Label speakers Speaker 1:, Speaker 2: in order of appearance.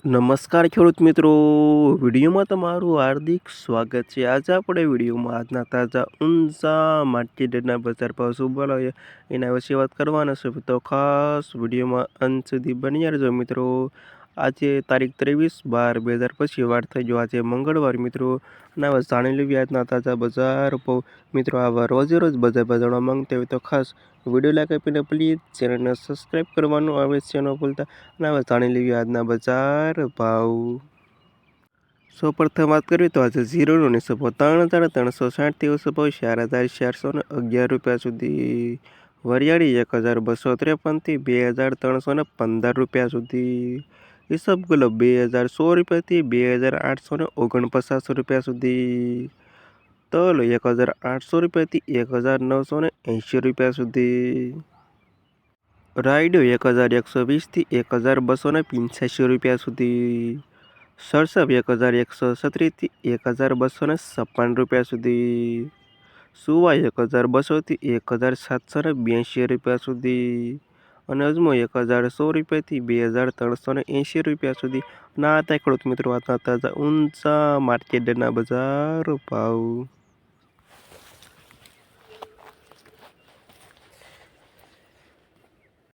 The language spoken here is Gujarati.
Speaker 1: નમસ્કાર ખેડૂત મિત્રો, વિડીયોમાં તમારું હાર્દિક સ્વાગત છે। આજે આપણે વિડીયોમાં આજના તાજા ઊંઝા માર્કેટના બજાર ભાવ શું બોલાય એના વિશે વાત કરવાના છે, તો ખાસ વિડીયોમાં અંત સુધી બન્યા રહેજો મિત્રો। આજે તારીખ 23/12/2025 વાર થઈ ગયો આજે મંગળવાર મિત્રો, અને હવે જાણી લેવી આજના તાજા બજાર ભાવ મિત્રો। આવા રોજે રોજ બજાર ભાવ જાણવા માંગતા હોય તો ખાસ વિડીયો લાઈક આપીને પ્લીઝ ચેનલને સબસ્ક્રાઈબ કરવાનું અવશ્ય ન ભૂલતા। અને હવે જાણી લેવી આજના બજાર ભાવ। સૌપ્રથમ વાત કરીએ તો આજે જીરોનો નીચો ભાવ 3,360 દિવસો ભાવ 4,411 રૂપિયા સુધી। વરિયાળી 1,253 થી 2,315 રૂપિયા સુધી। ઈસબગુલ 2,100 રૂપિયાથી 2,849 રૂપિયા સુધી। તલ 1,800 રૂપિયાથી 1,980 રૂપિયા સુધી। રાયડો 1,120 થી 1,285 રૂપિયા સુધી। સરસવ 1,136 થી 1,256 રૂપિયા સુધી। સુવા 1,200 થી 1,782 રૂપિયા સુધી। અને અજમો 1,100 રૂપિયાથી 2,380 રૂપિયા સુધી। ના હતા ખેડૂત મિત્રો આજના તાજા ઊંઝા માર્કેટના બજાર ભાવ।